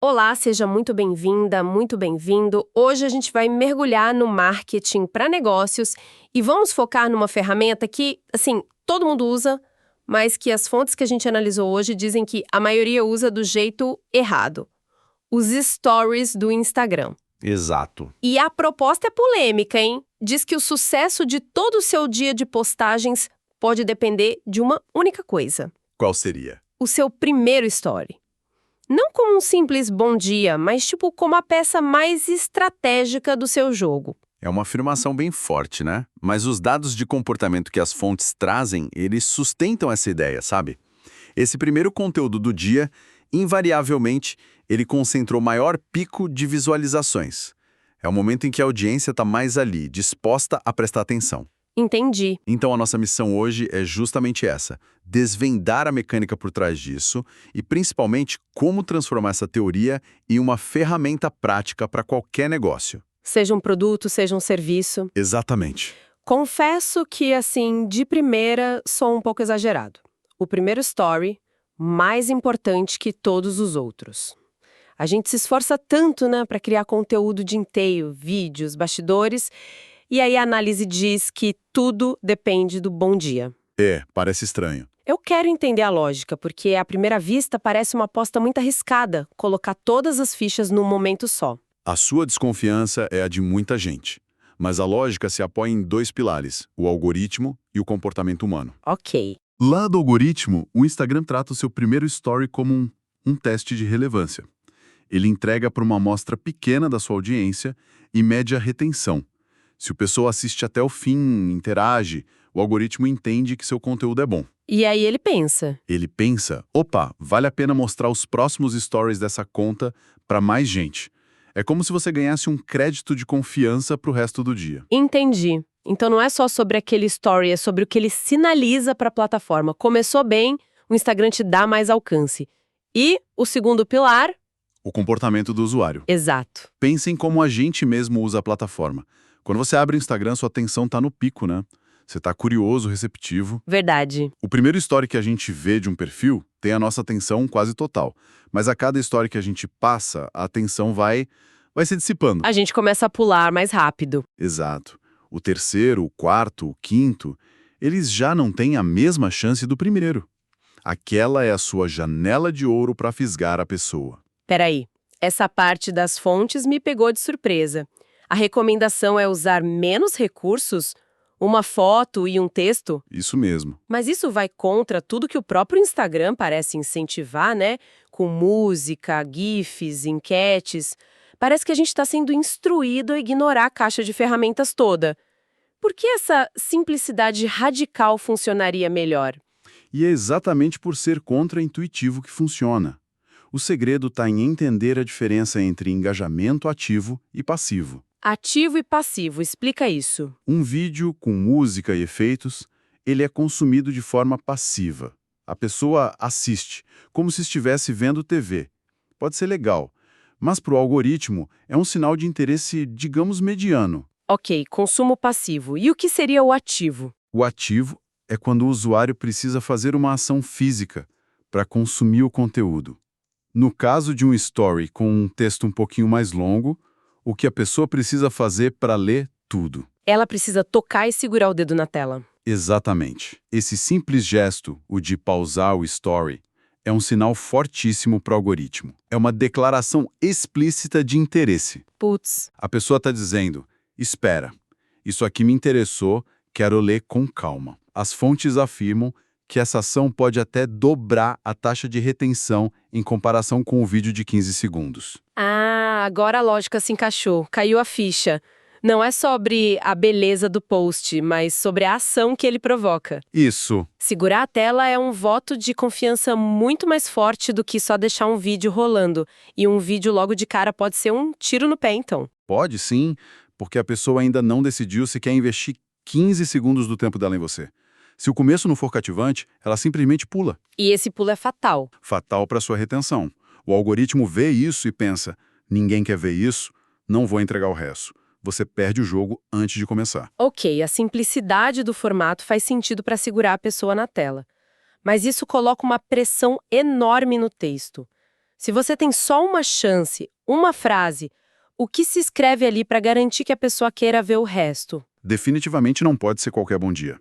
Olá, seja muito bem-vinda, muito bem-vindo. Hoje a gente vai mergulhar no marketing para negócios e vamos focar numa ferramenta que, assim, todo mundo usa, mas que as fontes que a gente analisou hoje dizem que a maioria usa do jeito errado. Os stories do Instagram. Exato. E a proposta é polêmica, hein? Diz que o sucesso de todo o seu dia de postagens pode depender de uma única coisa: Qual seria? o seu primeiro story. Não como um simples bom dia, mas tipo como a peça mais estratégica do seu jogo. É uma afirmação bem forte, né? Mas os dados de comportamento que as fontes trazem, eles sustentam essa ideia, sabe? Esse primeiro conteúdo do dia, invariavelmente, ele concentrou maior pico de visualizações. É o momento em que a audiência está mais ali, disposta a prestar atenção. Entendi. Então a nossa missão hoje é justamente essa: desvendar a mecânica por trás disso e, principalmente, como transformar essa teoria em uma ferramenta prática para qualquer negócio. Seja um produto, seja um serviço. Exatamente. Confesso que, assim, de primeira, sou um pouco exagerado. O primeiro story, mais importante que todos os outros. A gente se esforça tanto, né, para criar conteúdo de inteiro, vídeos, bastidores, e aí a análise diz que tudo depende do bom dia. Parece estranho. Eu quero entender a lógica, porque à primeira vista parece uma aposta muito arriscada, colocar todas as fichas num momento só. A sua desconfiança é a de muita gente. Mas a lógica se apoia em dois pilares: o algoritmo e o comportamento humano. Ok. Lá do algoritmo, o Instagram trata o seu primeiro story como um teste de relevância. Ele entrega para uma amostra pequena da sua audiência e mede a retenção. Se o pessoa assiste até o fim, interage, o algoritmo entende que seu conteúdo é bom. E aí ele pensa: Ele pensa, opa, vale a pena mostrar os próximos stories dessa conta para mais gente. É como se você ganhasse um crédito de confiança para o resto do dia. entendi. Então não é só sobre aquele story, é sobre o que ele sinaliza para a plataforma. Começou bem, o Instagram te dá mais alcance. E o segundo pilar? O comportamento do usuário. Exato. Pensem como a gente mesmo usa a plataforma. Quando você abre o Instagram, sua atenção está no pico, né? Você está curioso, receptivo. Verdade. O primeiro story que a gente vê de um perfil tem a nossa atenção quase total. Mas a cada story que a gente passa, a atenção vai se dissipando. A gente começa a pular mais rápido. Exato. O terceiro, o quarto, o quinto, eles já não têm a mesma chance do primeiro. Aquela é a sua janela de ouro para fisgar a pessoa. Peraí, essa parte das fontes me pegou de surpresa. A recomendação é usar menos recursos? Uma foto e um texto? Isso mesmo. Mas isso vai contra tudo que o próprio Instagram parece incentivar, né? Com música, GIFs, enquetes. Parece que a gente está sendo instruído a ignorar a caixa de ferramentas toda. Por que essa simplicidade radical funcionaria melhor? E é exatamente por ser contra-intuitivo que funciona. O segredo está em entender a diferença entre engajamento ativo e passivo. Ativo e passivo, explica isso. Um vídeo com música e efeitos, ele é consumido de forma passiva. A pessoa assiste, como se estivesse vendo TV. Pode ser legal, mas para o algoritmo é um sinal de interesse, digamos, mediano. Ok, consumo passivo. E o que seria o ativo? O ativo é quando o usuário precisa fazer uma ação física para consumir o conteúdo. No caso de um story com um texto um pouquinho mais longo, o que a pessoa precisa fazer para ler tudo. Ela precisa tocar e segurar o dedo na tela. Exatamente. Esse simples gesto, o de pausar o story, é um sinal fortíssimo para o algoritmo. É uma declaração explícita de interesse. Putz, A pessoa está dizendo, espera, isso aqui me interessou, quero ler com calma. As fontes afirmam que essa ação pode até dobrar a taxa de retenção em comparação com o vídeo de 15 segundos. agora a lógica se encaixou. Caiu a ficha. Não é sobre a beleza do post, mas sobre a ação que ele provoca. Isso. Segurar a tela é um voto de confiança muito mais forte do que só deixar um vídeo rolando. E um vídeo logo de cara pode ser um tiro no pé, então. Pode sim, porque a pessoa ainda não decidiu se quer investir 15 segundos do tempo dela em você. Se o começo não for cativante, ela simplesmente pula. E esse pulo é fatal. Fatal para sua retenção. O algoritmo vê isso e pensa, ninguém quer ver isso, não vou entregar o resto. Você perde o jogo antes de começar. Ok, a simplicidade do formato faz sentido para segurar a pessoa na tela. Mas isso coloca uma pressão enorme no texto. Se você tem só uma chance, uma frase, o que se escreve ali para garantir que a pessoa queira ver o resto? Definitivamente não pode ser qualquer bom dia.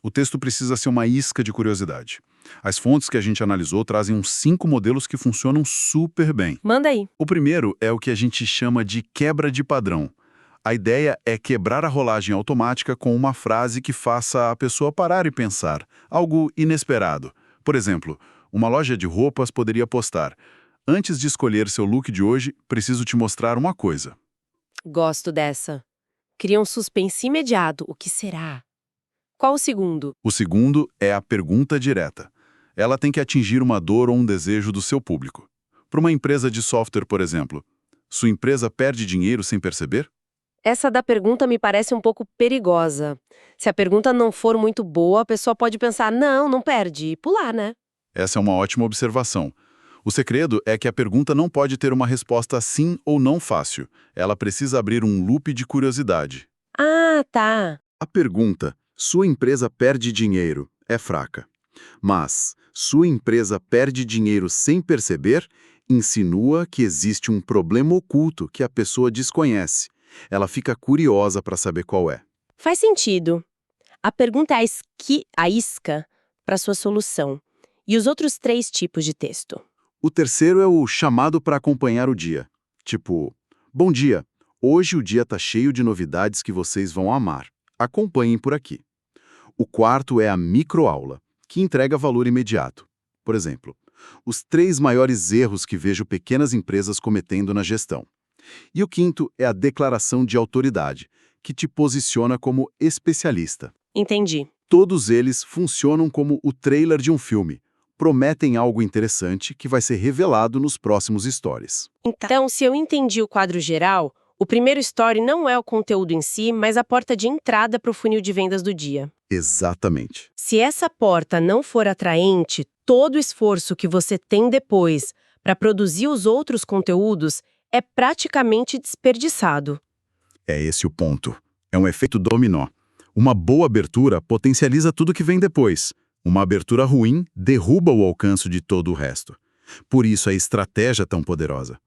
O texto precisa ser uma isca de curiosidade. As fontes que a gente analisou trazem uns 5 modelos que funcionam super bem. Manda aí. O primeiro é o que a gente chama de quebra de padrão. A ideia é quebrar a rolagem automática com uma frase que faça a pessoa parar e pensar, algo inesperado. Por exemplo, uma loja de roupas poderia postar: "Antes de escolher seu look de hoje, preciso te mostrar uma coisa." Gosto dessa. Cria um suspense imediato. O que será? Qual o segundo? O segundo é a pergunta direta. Ela tem que atingir uma dor ou um desejo do seu público. Para uma empresa de software, por exemplo, sua empresa perde dinheiro sem perceber? Essa da pergunta me parece um pouco perigosa. Se a pergunta não for muito boa, a pessoa pode pensar, não perde, e pular, né? Essa é uma ótima observação. O segredo é que a pergunta não pode ter uma resposta sim ou não fácil. Ela precisa abrir um loop de curiosidade. Ah, tá. A pergunta, sua empresa perde dinheiro, é fraca. Mas, sua empresa perde dinheiro sem perceber, insinua que existe um problema oculto que a pessoa desconhece. Ela fica curiosa para saber qual é. Faz sentido. A pergunta é a isca para sua solução. E os outros 3 tipos de texto? O terceiro é o chamado para acompanhar o dia. Tipo, bom dia, hoje o dia tá cheio de novidades que vocês vão amar. Acompanhem por aqui. O quarto é a microaula, que entrega valor imediato. Por exemplo, os 3 maiores erros que vejo pequenas empresas cometendo na gestão. E o quinto é a declaração de autoridade, que te posiciona como especialista. Entendi. Todos eles funcionam como o trailer de um filme. Prometem algo interessante que vai ser revelado nos próximos stories. Então, se eu entendi o quadro geral, o primeiro story não é o conteúdo em si, mas a porta de entrada para o funil de vendas do dia. Exatamente. Se essa porta não for atraente, todo o esforço que você tem depois para produzir os outros conteúdos é praticamente desperdiçado. É esse o ponto. É um efeito dominó. Uma boa abertura potencializa tudo que vem depois. Uma abertura ruim derruba o alcance de todo o resto. Por isso a estratégia é tão poderosa.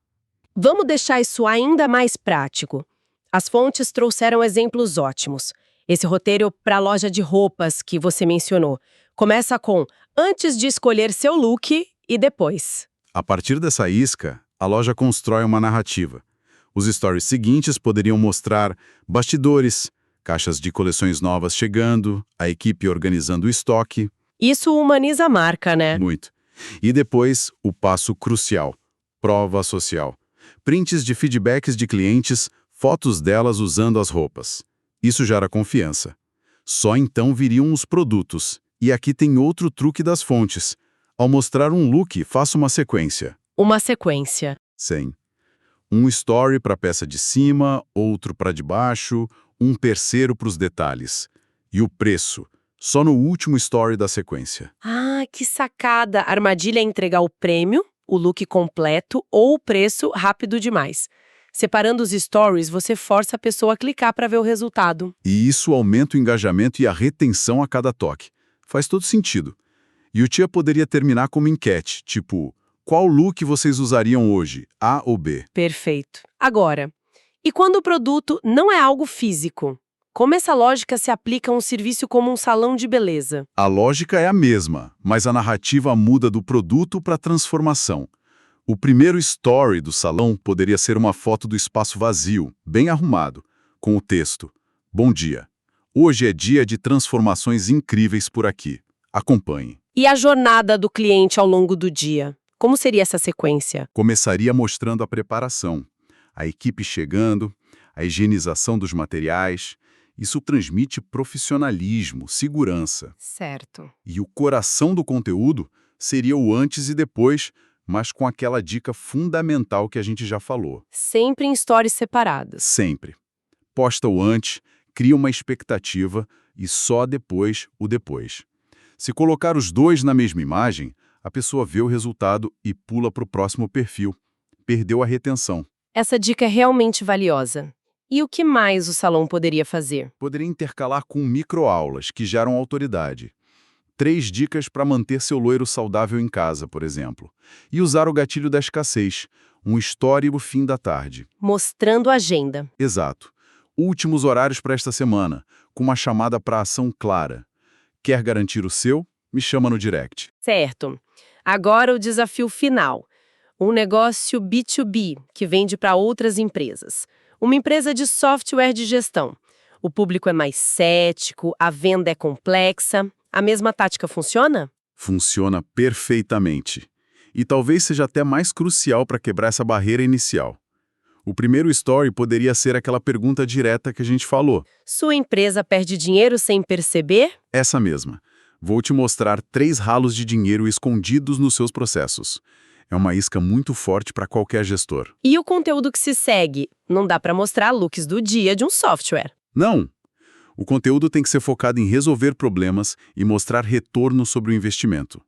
Vamos deixar isso ainda mais prático. As fontes trouxeram exemplos ótimos. Esse roteiro para a loja de roupas que você mencionou começa com antes de escolher seu look e depois. A partir dessa isca, a loja constrói uma narrativa. Os stories seguintes poderiam mostrar bastidores, caixas de coleções novas chegando, a equipe organizando o estoque. Isso humaniza a marca, né? Muito. E depois, o passo crucial: prova social. Prints de feedbacks de clientes, fotos delas usando as roupas. Isso gera confiança. Só então viriam os produtos. E aqui tem outro truque das fontes. Ao mostrar um look, faça uma sequência. Uma sequência. Sim. Um story para a peça de cima, outro para de baixo, um terceiro para os detalhes. E o preço, só no último story da sequência. Ah, que sacada! A armadilha é entregar o prêmio, o look completo ou o preço rápido demais. Separando os stories, você força a pessoa a clicar para ver o resultado. E isso aumenta o engajamento e a retenção a cada toque. Faz todo sentido. E o tia poderia terminar como enquete, tipo, qual look vocês usariam hoje, A ou B? Perfeito. Agora, e quando o produto não é algo físico? Como essa lógica se aplica a um serviço como um salão de beleza? A lógica é a mesma, mas a narrativa muda do produto para a transformação. O primeiro story do salão poderia ser uma foto do espaço vazio, bem arrumado, com o texto: bom dia. Hoje é dia de transformações incríveis por aqui. Acompanhe. E a jornada do cliente ao longo do dia? Como seria essa sequência? Começaria mostrando a preparação, a equipe chegando, a higienização dos materiais. Isso transmite profissionalismo, segurança. Certo. E o coração do conteúdo seria o antes e depois, mas com aquela dica fundamental que a gente já falou. Sempre em stories separadas. Sempre. Posta o antes, cria uma expectativa e só depois o depois. Se colocar os dois na mesma imagem, a pessoa vê o resultado e pula para o próximo perfil. Perdeu a retenção. Essa dica é realmente valiosa. E o que mais o salão poderia fazer? Poderia intercalar com microaulas que geram autoridade. 3 dicas para manter seu loiro saudável em casa, por exemplo. E usar o gatilho da escassez, um story no fim da tarde. Mostrando a agenda. Exato. Últimos horários para esta semana, com uma chamada para ação clara. Quer garantir o seu? Me chama no direct. Certo. Agora o desafio final. Um negócio B2B, que vende para outras empresas. Uma empresa de software de gestão. O público é mais cético, a venda é complexa. A mesma tática funciona? Funciona perfeitamente. E talvez seja até mais crucial para quebrar essa barreira inicial. O primeiro story poderia ser aquela pergunta direta que a gente falou. Sua empresa perde dinheiro sem perceber? Essa mesma. Vou te mostrar 3 ralos de dinheiro escondidos nos seus processos. É uma isca muito forte para qualquer gestor. E o conteúdo que se segue? Não dá para mostrar looks do dia de um software. Não! O conteúdo tem que ser focado em resolver problemas e mostrar retorno sobre o investimento.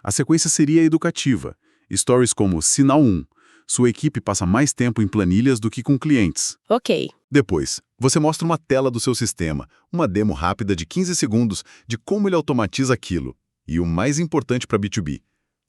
A sequência seria educativa. Stories como Sinal 1. Sua equipe passa mais tempo em planilhas do que com clientes. Ok. Depois, você mostra uma tela do seu sistema, uma demo rápida de 15 segundos de como ele automatiza aquilo. E o mais importante para B2B,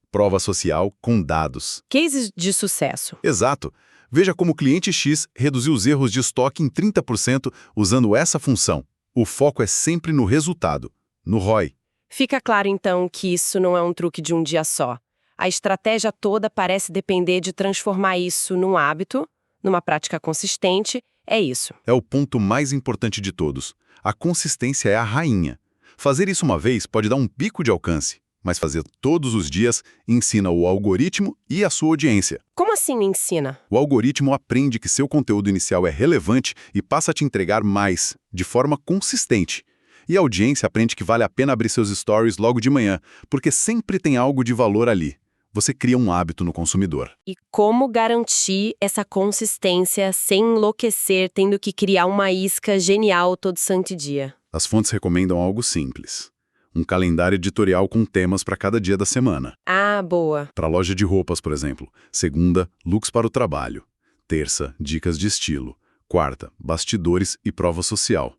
prova social com dados. Cases de sucesso. Exato. Veja como o cliente X reduziu os erros de estoque em 30% usando essa função. O foco é sempre no resultado, no ROI. Fica claro, então, que isso não é um truque de um dia só. A estratégia toda parece depender de transformar isso num hábito, numa prática consistente. É isso. É o ponto mais importante de todos. A consistência é a rainha. Fazer isso uma vez pode dar um pico de alcance, mas fazer todos os dias ensina o algoritmo e a sua audiência. Como assim ensina? O algoritmo aprende que seu conteúdo inicial é relevante e passa a te entregar mais, de forma consistente. E a audiência aprende que vale a pena abrir seus stories logo de manhã, porque sempre tem algo de valor ali. Você cria um hábito no consumidor. E como garantir essa consistência sem enlouquecer, tendo que criar uma isca genial todo santo dia? As fontes recomendam algo simples. Um calendário editorial com temas para cada dia da semana. Ah, boa. Para loja de roupas, por exemplo. Segunda, looks para o trabalho. Terça, dicas de estilo. Quarta, bastidores e prova social.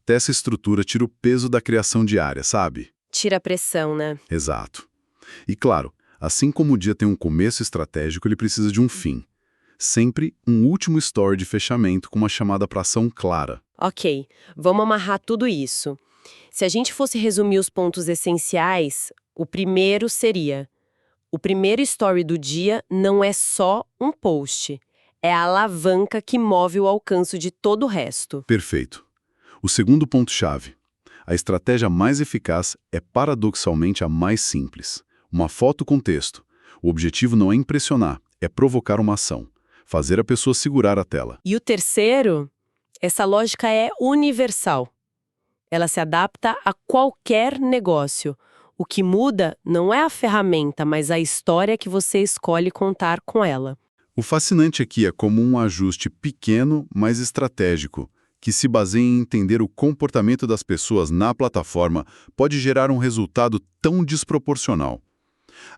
Essa estrutura tira o peso da criação diária, sabe? Tira a pressão, né? Exato. E claro, assim como o dia tem um começo estratégico, ele precisa de um fim. Sempre um último story de fechamento com uma chamada para ação clara. Ok, vamos amarrar tudo isso. Se a gente fosse resumir os pontos essenciais, o primeiro seria: o primeiro story do dia não é só um post, é a alavanca que move o alcance de todo o resto. Perfeito. O segundo ponto-chave. A estratégia mais eficaz é paradoxalmente a mais simples. Uma foto com texto. O objetivo não é impressionar, é provocar uma ação. Fazer a pessoa segurar a tela. E o terceiro? Essa lógica é universal. Ela se adapta a qualquer negócio. O que muda não é a ferramenta, mas a história que você escolhe contar com ela. O fascinante aqui é como um ajuste pequeno, mas estratégico, que se baseia em entender o comportamento das pessoas na plataforma, pode gerar um resultado tão desproporcional.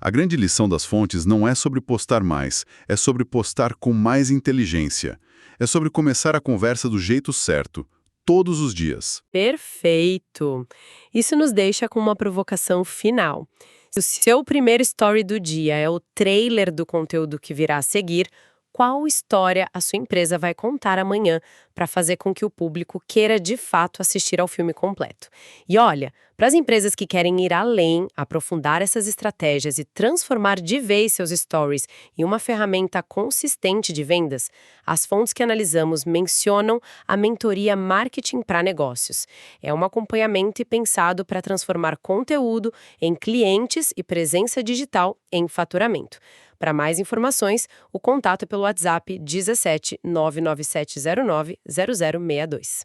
A grande lição das fontes não é sobre postar mais, é sobre postar com mais inteligência. É sobre começar a conversa do jeito certo, todos os dias. Perfeito! Isso nos deixa com uma provocação final. Se o seu primeiro story do dia é o trailer do conteúdo que virá a seguir, qual história a sua empresa vai contar amanhã para fazer com que o público queira de fato assistir ao filme completo? E olha, para as empresas que querem ir além, aprofundar essas estratégias e transformar de vez seus stories em uma ferramenta consistente de vendas, as fontes que analisamos mencionam a mentoria Marketing para Negócios. É um acompanhamento pensado para transformar conteúdo em clientes e presença digital em faturamento. Para mais informações, o contato é pelo WhatsApp 17 99709 0062.